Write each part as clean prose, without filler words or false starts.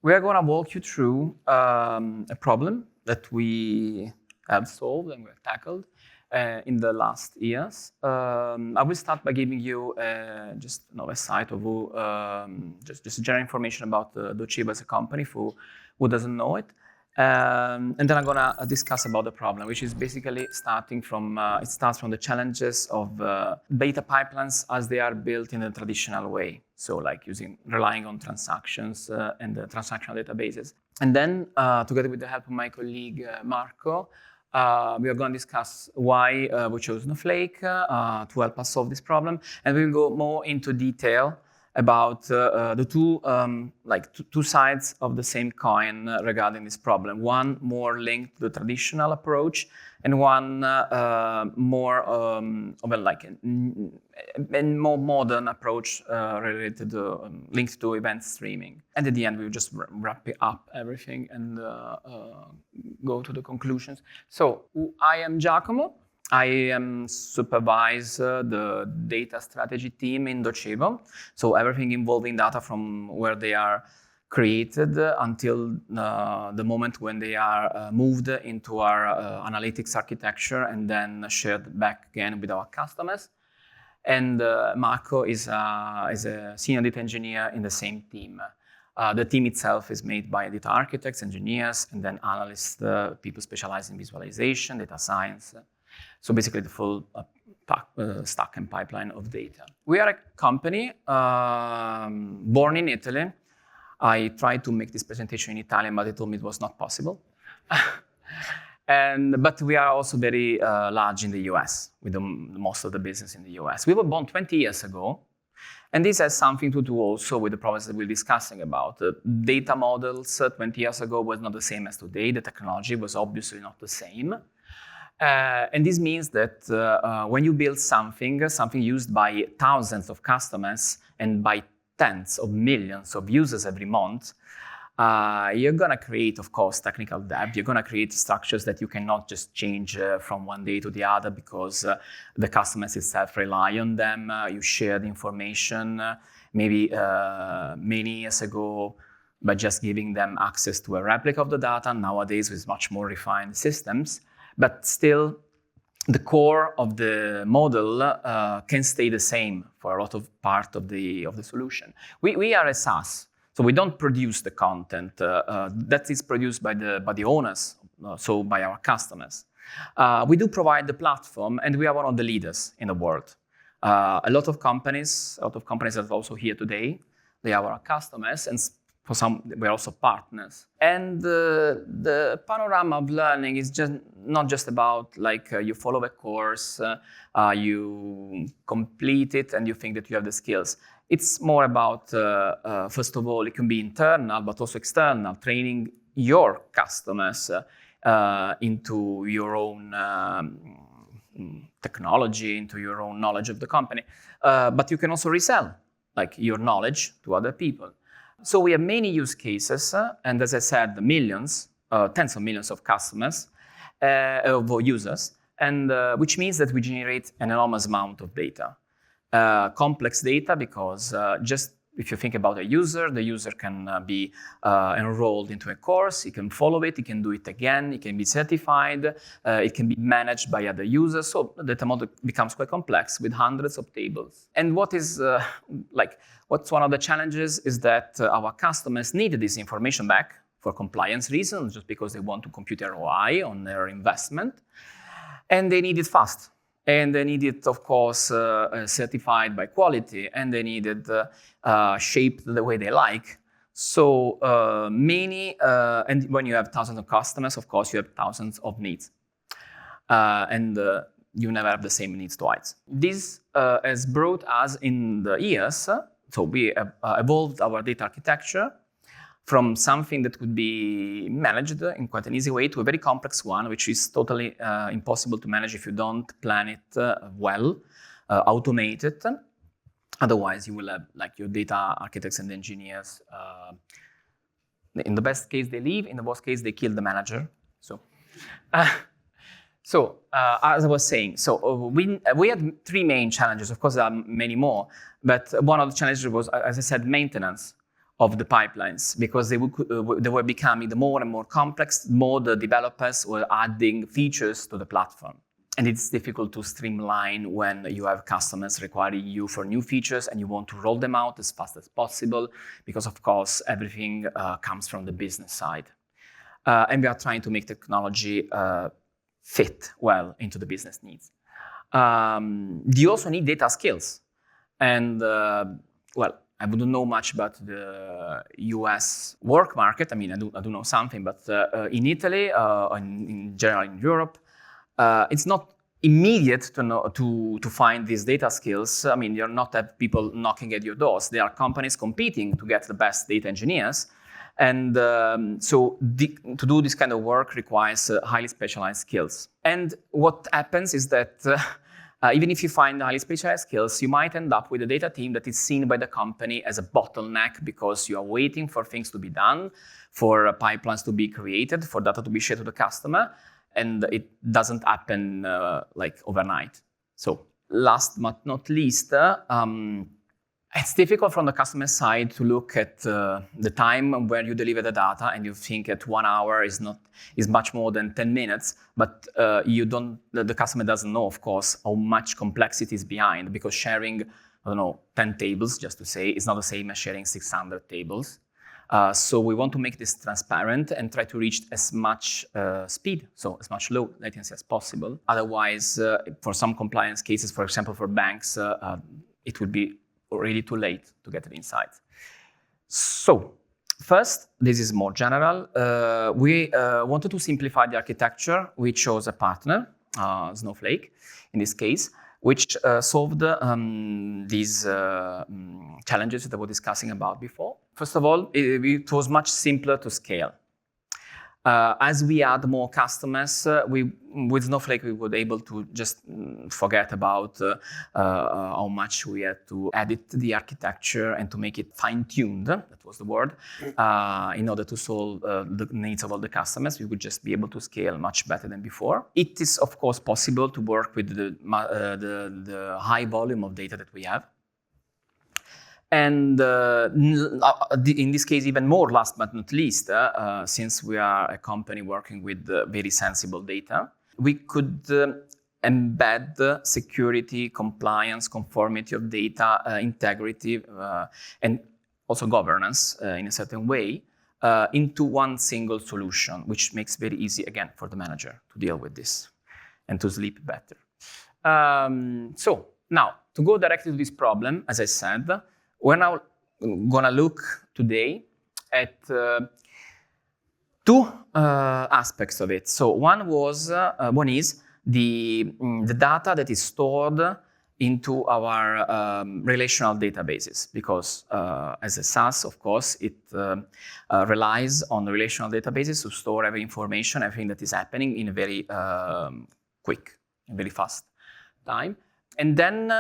We are going to walk you through a problem that we have solved and we have tackled in the last years. I will start by giving you just a site of just general information about Docebo as a company for who doesn't know it. And then I'm gonna discuss about the problem, which is basically starting from, it starts from the challenges of data pipelines as they are built in a traditional way. So like relying on transactions and the transactional databases. And then together with the help of my colleague Marco, we are going to discuss why we chose Snowflake to help us solve this problem. And we will go more into detail about the two sides of the same coin regarding this problem. One more linked to the traditional approach, and one more of a more modern approach related to linked to event streaming. And at the end, we will just wrap up everything and go to the conclusions. So I am Giacomo. I supervise the data strategy team in Docebo. So everything involving data from where they are created until the moment when they are moved into our analytics architecture and then shared back again with our customers. And Marco is a senior data engineer in the same team. The team itself is made by data architects, engineers, and then analysts, people specialized in visualization, data science. So basically the full stack and pipeline of data. We are a company born in Italy. I tried to make this presentation in Italian, but they told me it was not possible. But we are also very large in the US, with most of the business in the US. We were born 20 years ago, and this has something to do also with the problems that we're discussing about. Data models 20 years ago was not the same as today. The technology was obviously not the same. And this means that when you build something used by thousands of customers and by tens of millions of users every month, you're going to create, of course, technical debt. You're going to create structures that you cannot just change from one day to the other because the customers itself rely on them. You share the information maybe many years ago by just giving them access to a replica of the data. Nowadays, with much more refined systems. But still, the core of the model can stay the same for a lot of part of the solution. We are a SaaS, so we don't produce the content that is produced by the owners, so by our customers. We do provide the platform, and we are one of the leaders in the world. A lot of companies that are also here today, they are our customers, and for some, we're also partners. And the panorama of learning is not just about you follow a course, you complete it, and you think that you have the skills. It's more about, first of all, it can be internal, but also external, training your customers into your own technology, into your own knowledge of the company. But you can also resell your knowledge to other people. So we have many use cases, and as I said, millions, tens of millions of customers, of users, and which means that we generate an enormous amount of data. Complex data because just if you think about a user, the user can be enrolled into a course, he can follow it, he can do it again, he can be certified, it can be managed by other users. So the data model becomes quite complex with hundreds of tables. And what's one of the challenges is that our customers needed this information back for compliance reasons, just because they want to compute ROI on their investment, and they need it fast. And they need it, of course, certified by quality, and they need it shaped the way they like. So and when you have thousands of customers, of course, you have thousands of needs. And you never have the same needs twice. This has brought us in the years, so we have evolved our data architecture from something that could be managed in quite an easy way to a very complex one, which is totally impossible to manage if you don't plan it well, automate it. Otherwise, you will have your data architects and engineers. In the best case, they leave. In the worst case, they kill the manager. So as I was saying, we had three main challenges. Of course, there are many more, but one of the challenges was, as I said, maintenance of the pipelines because they were becoming more and more complex, more the developers were adding features to the platform. And it's difficult to streamline when you have customers requiring you for new features and you want to roll them out as fast as possible because, of course, everything comes from the business side. And we are trying to make technology fit well into the business needs. You also need data skills. And, well, I wouldn't know much about the US work market. I mean, I do know something, but in Italy, in general in Europe, it's not immediate to find these data skills. I mean, you're not have people knocking at your doors. There are companies competing to get the best data engineers. And so to do this kind of work requires highly specialized skills. And what happens is that even if you find highly specialized skills, you might end up with a data team that is seen by the company as a bottleneck because you are waiting for things to be done, for pipelines to be created, for data to be shared to the customer, and it doesn't happen like overnight. So last but not least, it's difficult from the customer side to look at the time where you deliver the data and you think that 1 hour is much more than 10 minutes, but the customer doesn't know, of course, how much complexity is behind, because sharing, 10 tables, just to say, is not the same as sharing 600 tables. So we want to make this transparent and try to reach as much speed, so as much low latency as possible. Otherwise, for some compliance cases, for example, for banks, it would be already too late to get the insights. So first, this is more general. We wanted to simplify the architecture. We chose a partner, Snowflake, in this case, which solved these challenges that we were discussing about before. First of all, it was much simpler to scale. As we add more customers, with Snowflake, we were able to just forget about how much we had to edit the architecture and to make it fine-tuned, that was the word, in order to solve the needs of all the customers. We would just be able to scale much better than before. It is, of course, possible to work with the high volume of data that we have. And in this case, even more, last but not least, since we are a company working with very sensible data, we could embed security, compliance, conformity of data, integrity, and also governance in a certain way into one single solution, which makes very easy, again, for the manager to deal with this and to sleep better. So now, to go directly to this problem, as I said, we're now going to look today at two aspects of it. So one is the data that is stored into our relational databases, because as a SaaS, of course, it relies on the relational databases to store every information, everything that is happening in a very quick and very fast time. And then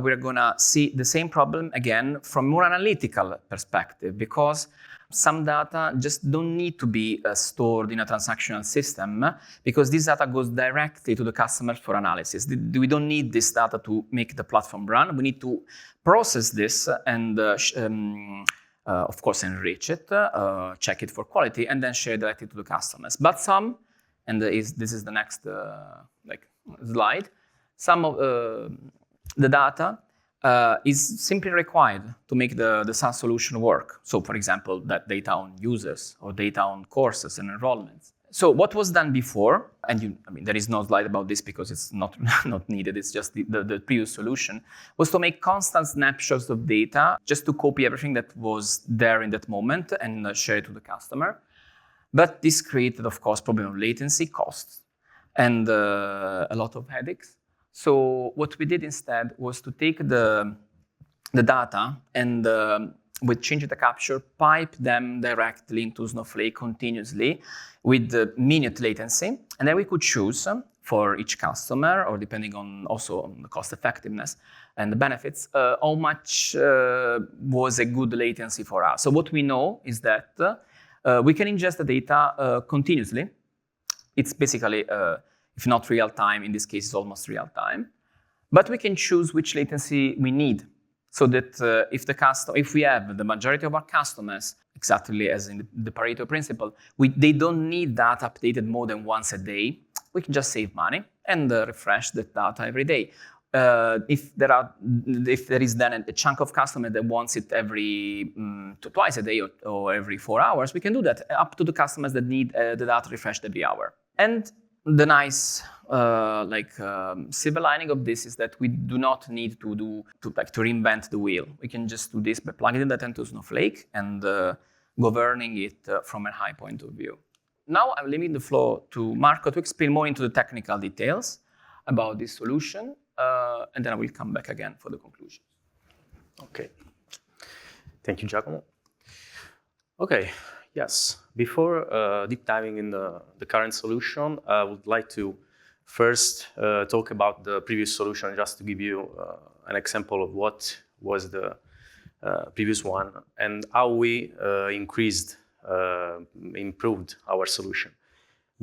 we're going to see the same problem again from more analytical perspective, because some data just don't need to be stored in a transactional system, because this data goes directly to the customer for analysis. We don't need this data to make the platform run. We need to process this and, of course, enrich it, check it for quality, and then share directly to the customers. But some, and this is the next slide, some of the data is simply required to make the SaaS solution work. So, for example, that data on users or data on courses and enrollments. So what was done before, and there is no slide about this because it's not needed, it's just the previous solution, was to make constant snapshots of data just to copy everything that was there in that moment and share it to the customer. But this created, of course, problem of latency, costs, and a lot of headaches. So what we did instead was to take the data and with change the capture, pipe them directly into Snowflake continuously with the minute latency. And then we could choose for each customer, or depending on also on the cost effectiveness and the benefits, how much was a good latency for us. So what we know is that we can ingest the data continuously. It's basically if not real time, in this case, it's almost real time. But we can choose which latency we need. so that if we have the majority of our customers, exactly as in the Pareto principle, they don't need data updated more than once a day, we can just save money and refresh the data every day. If there is then a chunk of customer that wants it every twice a day or every 4 hours, we can do that up to the customers that need the data refreshed every hour. And the nice silver lining of this is that we do not need to reinvent the wheel. We can just do this by plugging the data into Snowflake and governing it from a high point of view. Now I'm leaving the floor to Marco to explain more into the technical details about this solution, and then I will come back again for the conclusion. Okay. Thank you, Giacomo. Okay, yes. Before deep diving in the current solution, I would like to first talk about the previous solution, just to give you an example of what was the previous one and how we improved our solution.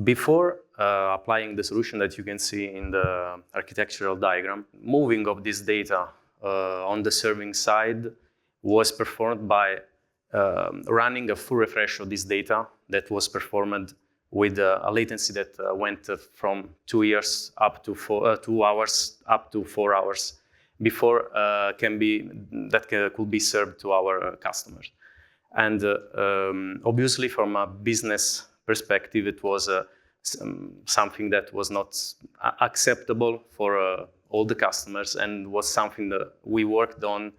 Before applying the solution that you can see in the architectural diagram, moving of this data on the serving side was performed by running a full refresh of this data that was performed with a latency that went from 2 years up to 2 hours up to 4 hours before could be served to our customers. And obviously, from a business perspective, it was something that was not acceptable for all the customers, and was something that we worked on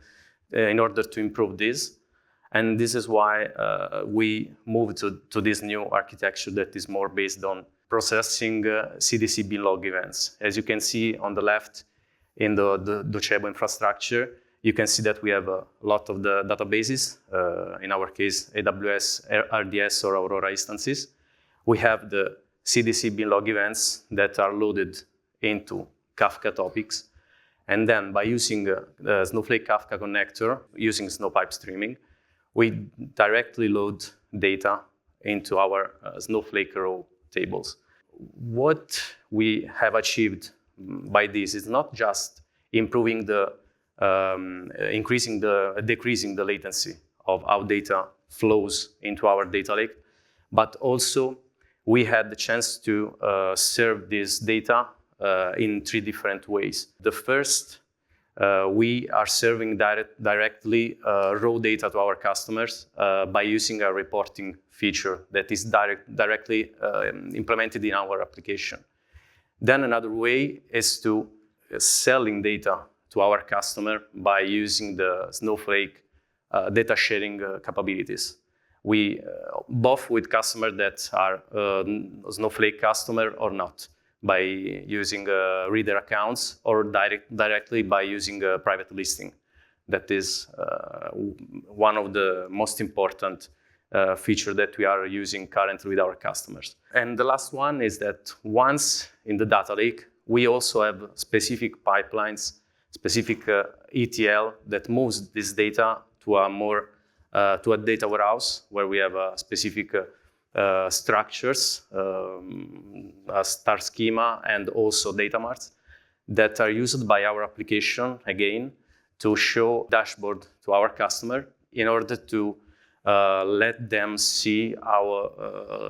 in order to improve this. And this is why we moved to this new architecture that is more based on processing CDC binlog events. As you can see on the left in the Docebo infrastructure, you can see that we have a lot of the databases, in our case, AWS, RDS, or Aurora instances. We have the CDC binlog events that are loaded into Kafka topics. And then by using the Snowflake Kafka connector, using Snowpipe streaming, we directly load data into our Snowflake raw tables. What we have achieved by this is not just improving decreasing the latency of how data flows into our data lake, but also we had the chance to serve this data in 3 different ways. The first, we are serving directly raw data to our customers by using a reporting feature that is directly implemented in our application. Then another way is to selling data to our customer by using the Snowflake data sharing capabilities. We both with customers that are Snowflake customer or not, by using reader accounts, or directly by using a private listing. That is one of the most important feature that we are using currently with our customers. And the last one is that once in the data lake, we also have specific pipelines, specific ETL that moves this data to a data warehouse where we have specific structures, a star schema, and also data marts that are used by our application, again, to show dashboard to our customer in order to let them see how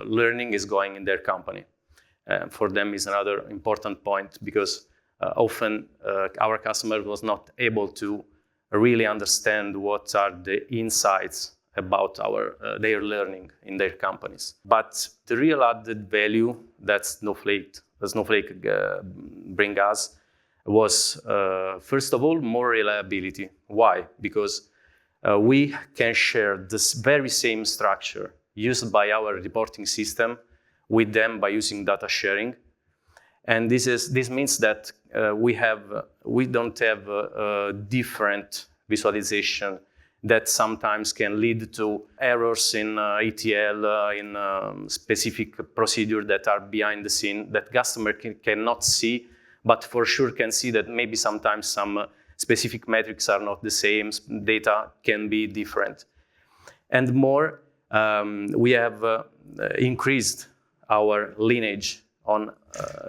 learning is going in their company. For them is another important point, because often our customer was not able to really understand what are the insights about their learning in their companies. But the real added value that Snowflake bring us was, first of all, more reliability. Why? Because we can share this very same structure used by our reporting system with them by using data sharing. And this means that we don't have a different visualization that sometimes can lead to errors in ETL, in specific procedure that are behind the scene that customer cannot see, but for sure can see that maybe sometimes some specific metrics are not the same, data can be different. And more, we have increased our lineage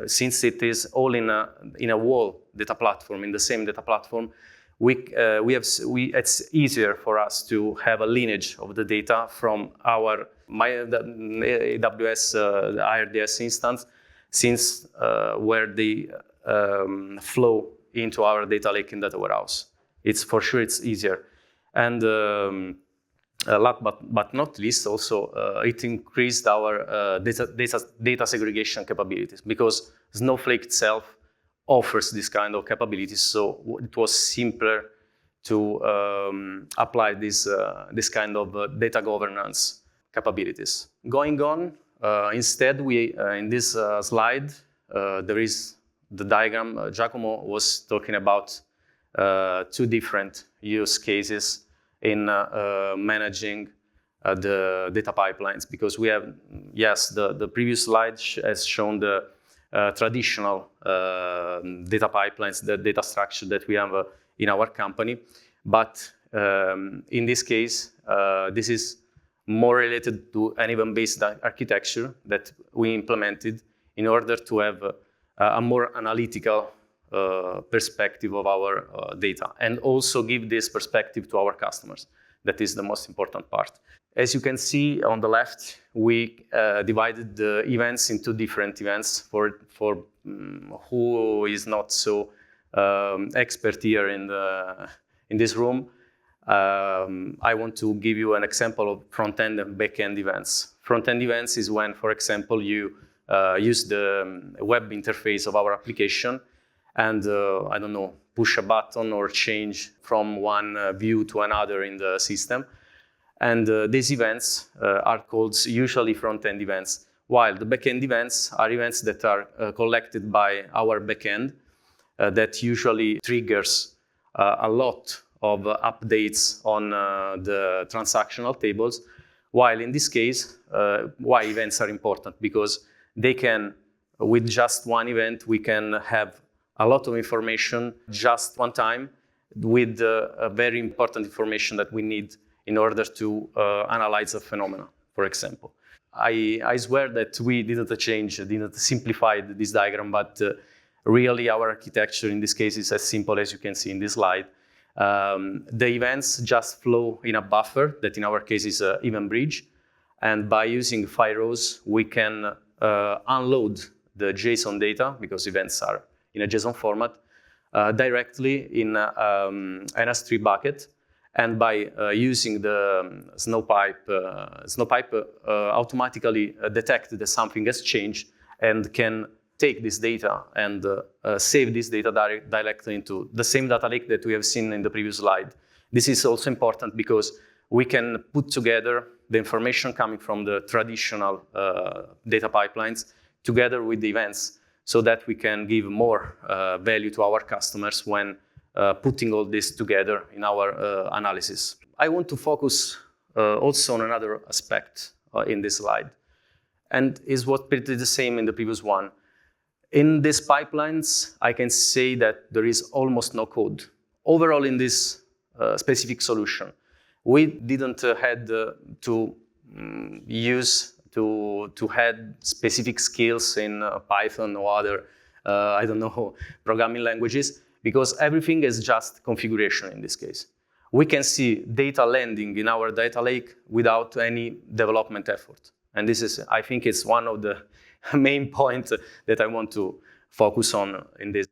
since it is all in a wall data platform, in the same data platform, it's easier for us to have a lineage of the data from our AWS the IRDS instance, since where they flow into our data lake in data warehouse. It's for sure it's easier, and last but not least, also it increased our data segregation capabilities, because Snowflake itself offers this kind of capabilities, so it was simpler to apply this kind of data governance capabilities. Going on, instead, we in this slide there is the diagram. Giacomo was talking about two different use cases in managing the data pipelines, because we have, yes, the previous slide has shown the traditional data pipelines, the data structure that we have in our company. But in this case, this is more related to an event-based architecture that we implemented in order to have a more analytical perspective of our data, and also give this perspective to our customers. That is the most important part. As you can see on the left, we divided the events into different events. For who is not so expert here in this room, I want to give you an example of front-end and back-end events. Front-end events is when, for example, you use the web interface of our application and, I don't know, push a button or change from one view to another in the system. And these events are called usually front-end events, while the back-end events are events that are collected by our back-end that usually triggers a lot of updates on the transactional tables. While in this case, why events are important? Because they can, with just one event, we can have a lot of information just one time with a very important information that we need in order to analyze a phenomena, for example. I swear that we didn't simplify this diagram, but really our architecture in this case is as simple as you can see in this slide. The events just flow in a buffer that in our case is an event bridge, and by using 5 rows we can unload the JSON data, because events are in a JSON format, directly in an S3 bucket. And by using the Snowpipe automatically detect that something has changed and can take this data and save this data directly into the same data lake that we have seen in the previous slide. This is also important because we can put together the information coming from the traditional data pipelines together with the events, so that we can give more value to our customers when putting all this together in our analysis. I want to focus also on another aspect in this slide, and is what pretty the same in the previous one. In these pipelines, I can say that there is almost no code. Overall in this specific solution, we didn't had to had specific skills in Python or other, I don't know, programming languages, because everything is just configuration in this case. We can see data landing in our data lake without any development effort. And this is, I think it's one of the main points that I want to focus on in this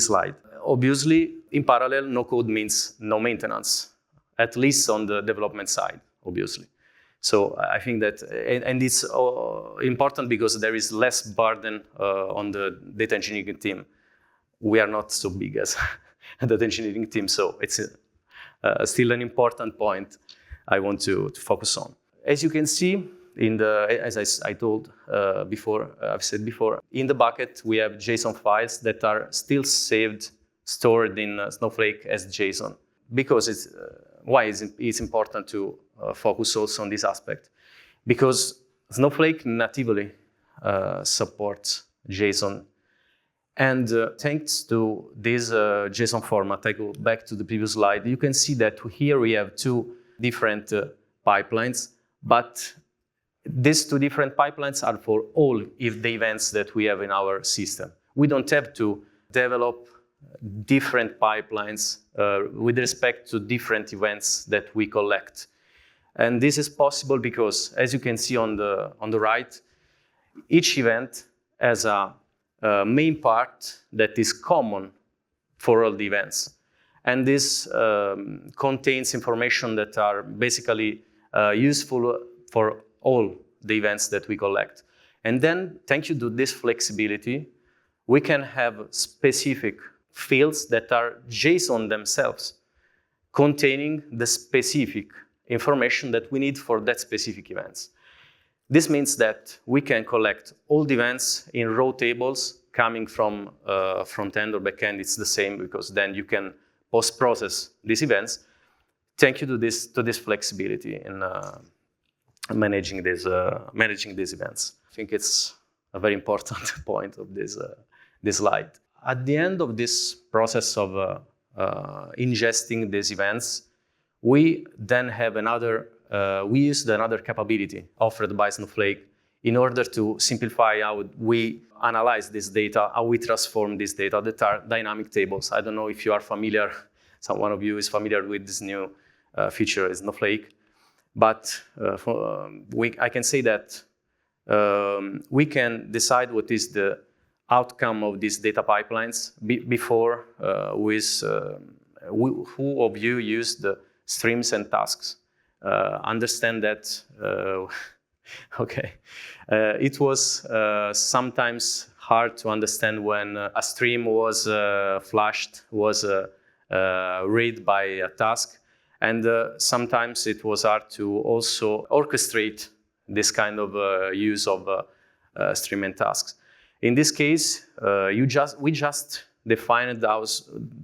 slide. Obviously, in parallel, no code means no maintenance, at least on the development side, obviously. So I think that, and it's important because there is less burden on the data engineering team. We are not so big as a data engineering team, so it's still an important point I want to focus on. As you can see, as I told before, I've said before, in the bucket we have JSON files that are still stored in Snowflake as JSON. Because why it's important to focus also on this aspect? Because Snowflake natively supports JSON. And thanks to this JSON format, I go back to the previous slide, you can see that here we have two different pipelines, but these two different pipelines are for all the events that we have in our system. We don't have to develop different pipelines with respect to different events that we collect. And this is possible because, as you can see on the right, each event has a main part that is common for all the events. And this contains information that are basically useful for all the events that we collect. And then, thanks to this flexibility, we can have specific fields that are JSON themselves, containing the specific information that we need for that specific events. This means that we can collect all the events in raw tables coming from front-end or back-end. It's the same, because then you can post-process these events. Thank you to this flexibility in managing these events. I think it's a very important point of this slide. At the end of this process of ingesting these events, we then have we used another capability offered by Snowflake in order to simplify how we analyze this data, how we transform this data that are dynamic tables. I don't know if you are familiar, one of you is familiar with this new feature in Snowflake, but I can say that we can decide what is the outcome of these data pipelines before who of you use the streams and tasks. Understand that, okay. It was sometimes hard to understand when a stream was flashed, was read by a task, and sometimes it was hard to also orchestrate this kind of use of stream and tasks. In this case, we just defined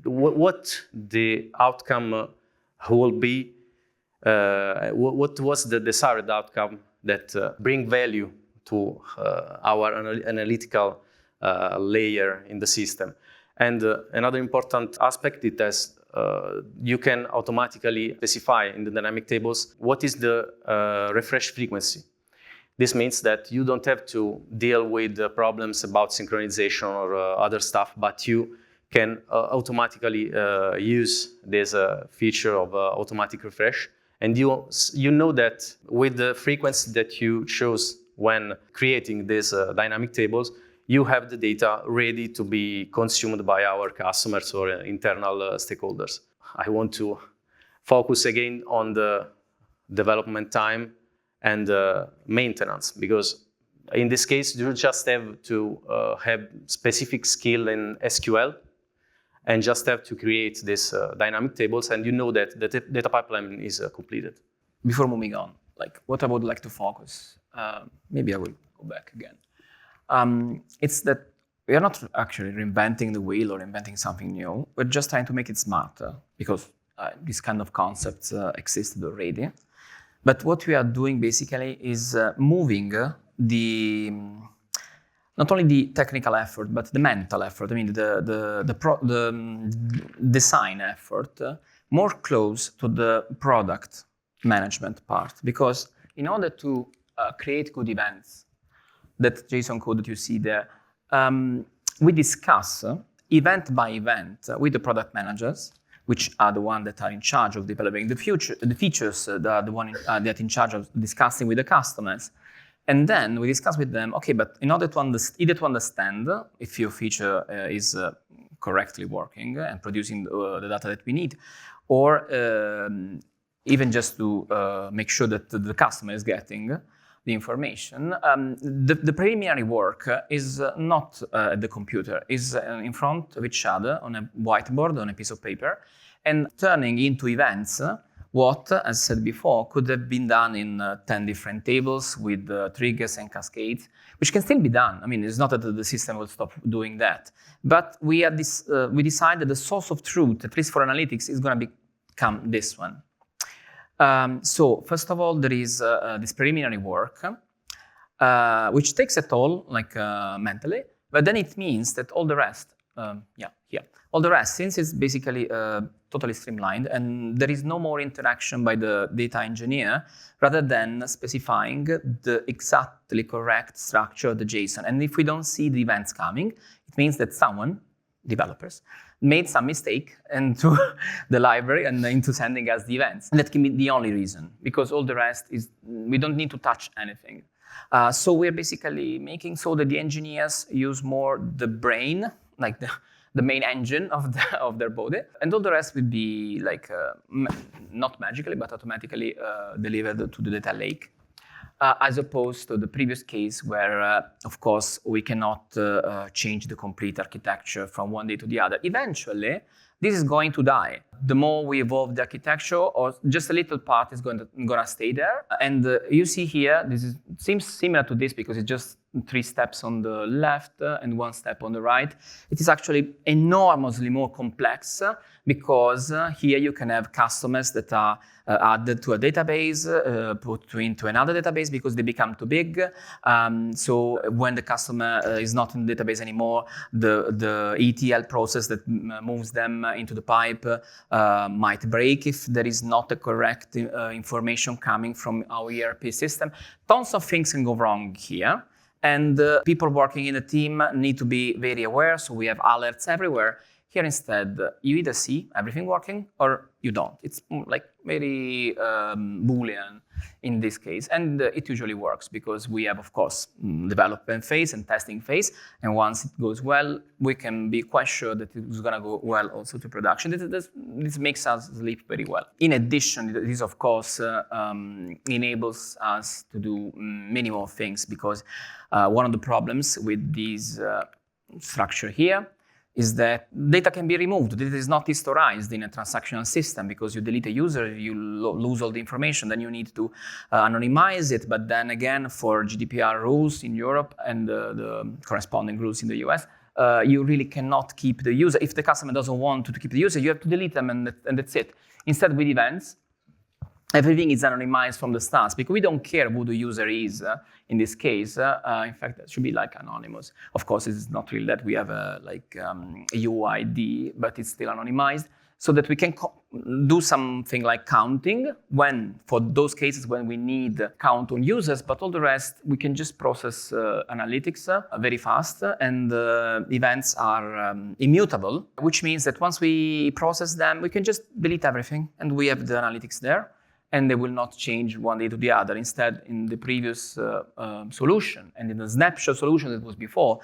what the outcome will be, what was the desired outcome that bring value to our analytical layer in the system. And another important aspect is that you can automatically specify in the dynamic tables what is the refresh frequency. This means that you don't have to deal with problems about synchronization or other stuff, but you can automatically use this feature of automatic refresh. And you know that with the frequency that you chose when creating these dynamic tables, you have the data ready to be consumed by our customers or internal stakeholders. I want to focus again on the development time and maintenance, because in this case, you just have to have specific skill in SQL and just have to create these dynamic tables, and you know that the data pipeline is completed. Before moving on, what I would like to focus, maybe I will go back again. It's that we are not actually reinventing the wheel or inventing something new. We're just trying to make it smarter, because these kind of concepts existed already. But what we are doing basically is moving not only the technical effort, but the mental effort. I mean, the design effort more close to the product management part. Because in order to create good events, that JSON code that you see there, we discuss event by event with the product managers, which are the ones that are in charge of developing the features, that are the ones that are in charge of discussing with the customers. And then we discuss with them, okay, but in order to understand if your feature is correctly working and producing the data that we need, or even just to make sure that the customer is getting the information, the preliminary work is not at the computer, is in front of each other on a whiteboard, on a piece of paper, and turning into events what, as said before, could have been done in 10 different tables with triggers and cascades, which can still be done. I mean, it's not that the system will stop doing that. But we decided the source of truth, at least for analytics, is going to become this one. So first of all, there is this preliminary work, which takes a toll, mentally, but then it means that all the rest, all the rest, since it's basically totally streamlined and there is no more interaction by the data engineer, rather than specifying the exactly correct structure of the JSON. And if we don't see the events coming, it means that someone, developers, made some mistake into the library and into sending us the events. And that can be the only reason, because all the rest is, we don't need to touch anything. So we're basically making so that the engineers use more the brain, like the main engine of their body, and all the rest will be like not magically but automatically delivered to the data lake, as opposed to the previous case where, of course, we cannot change the complete architecture from one day to the other. Eventually, this is going to die. The more we evolve the architecture, or just a little part is going to stay there. And you see here, seems similar to this because it's just 3 steps on the left and 1 step on the right. It is actually enormously more complex because here you can have customers that are added to a database, put into another database because they become too big. So when the customer is not in the database anymore, the ETL process that moves them into the pipe might break if there is not the correct information coming from our ERP system. Tons of things can go wrong here. And people working in the team need to be very aware, so we have alerts everywhere. Here instead, you either see everything working or you don't. It's like very Boolean in this case. And it usually works because we have, of course, development phase and testing phase. And once it goes well, we can be quite sure that it's going to go well also to production. This makes us sleep very well. In addition, this, of course, enables us to do many more things because one of the problems with this structure here is that data can be removed. Data is not historized in a transactional system because you delete a user, you lose all the information, then you need to anonymize it. But then again, for GDPR rules in Europe and the corresponding rules in the US, you really cannot keep the user. If the customer doesn't want to keep the user, you have to delete them and that's it. Instead, with events, everything is anonymized from the start because we don't care who the user is in this case. In fact, that should be like anonymous. Of course, it's not really that we have a UID, but it's still anonymized so that we can do something like counting for those cases when we need count on users, but all the rest, we can just process analytics very fast, and events are immutable, which means that once we process them, we can just delete everything and we have the analytics there. And they will not change one day to the other. Instead, in the previous solution and in the snapshot solution that was before,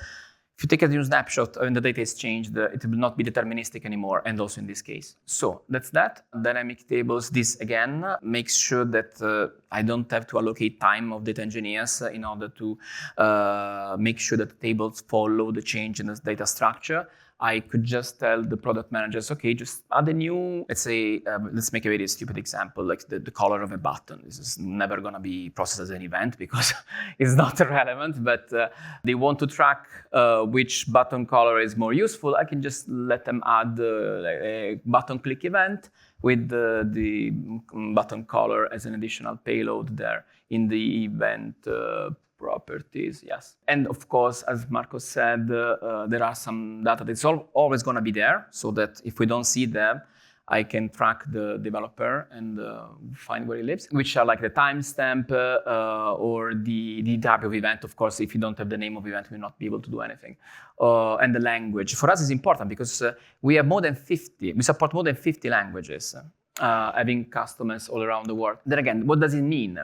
if you take a new snapshot and the data is changed, it will not be deterministic anymore, and also in this case. So that's that. Dynamic tables, this again makes sure that I don't have to allocate time of data engineers in order to make sure that the tables follow the change in the data structure. I could just tell the product managers, okay, just add a new, let's say, let's make a very stupid example, like the color of a button. This is never going to be processed as an event because it's not relevant, but they want to track which button color is more useful. I can just let them add a button click event with the button color as an additional payload there in the event properties, yes. And of course, as Marco said, there are some data that's always going to be there, so that if we don't see them, I can track the developer and find where he lives, which are like the timestamp or the type of event. Of course, if you don't have the name of event, we'll not be able to do anything. And the language. For us, is important because we support more than 50 languages, having customers all around the world. Then again, what does it mean?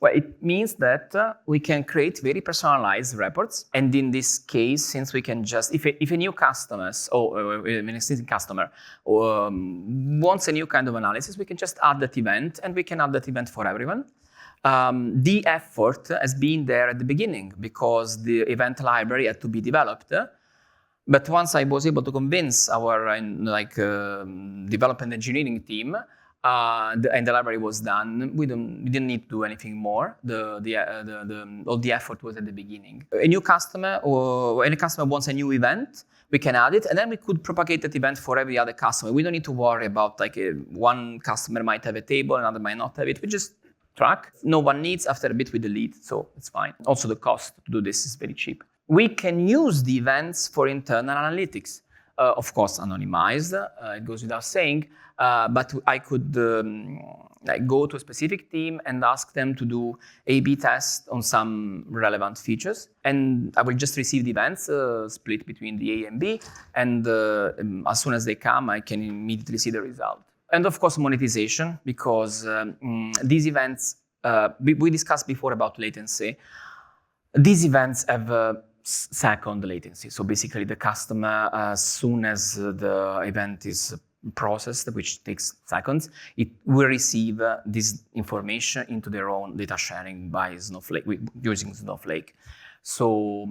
Well, it means that we can create very personalized reports. And in this case, since we can just, if a new customer or an existing customer wants a new kind of analysis, we can just add that event, and we can add that event for everyone. The effort has been there at the beginning because the event library had to be developed. But once I was able to convince our development engineering team, and the library was done, we didn't need to do anything more. All the effort was at the beginning. A new customer or any customer wants a new event, we can add it, and then we could propagate that event for every other customer. We don't need to worry about one customer might have a table, another might not have it. We just track. No one needs. After a bit, we delete, so it's fine. Also, the cost to do this is very cheap. We can use the events for internal analytics. of course anonymized, it goes without saying, but I could like go to a specific team and ask them to do A/B tests on some relevant features, and I will just receive the events split between the A and B, and as soon as they come, I can immediately see the result. And of course, monetization, because these events, we discussed before about latency. These events have second latency. So basically, the customer, as soon as the event is processed, which takes seconds, it will receive this information into their own data sharing by Snowflake, using Snowflake. So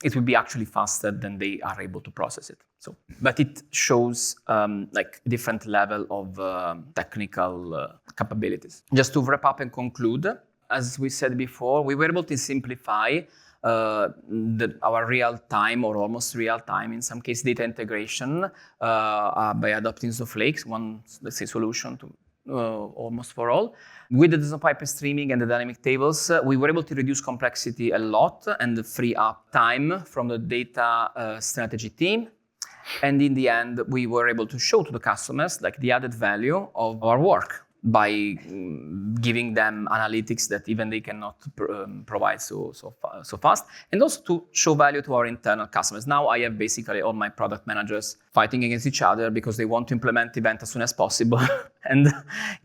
it will be actually faster than they are able to process it. So, but it shows like a different level of technical capabilities. Just to wrap up and conclude, as we said before, we were able to simplify our real-time or almost real-time, in some case, data integration by adopting Snowflake's one, let's say, solution to almost for all. With the Snowpipe streaming and the dynamic tables, we were able to reduce complexity a lot and free up time from the data strategy team. And in the end, we were able to show to the customers like the added value of our work by giving them analytics that even they cannot provide so fast, and also to show value to our internal customers. Now I have basically all my product managers fighting against each other because they want to implement the event as soon as possible and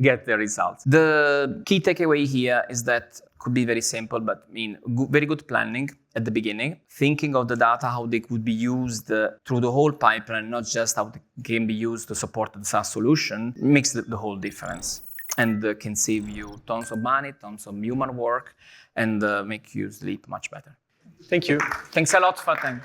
get the results. The key takeaway here is that could be very simple, but very good planning at the beginning, thinking of the data, how they could be used through the whole pipeline, not just how they can be used to support the SaaS solution, makes the whole difference, and can save you tons of money, tons of human work, and make you sleep much better. Thank you. Thanks a lot for time.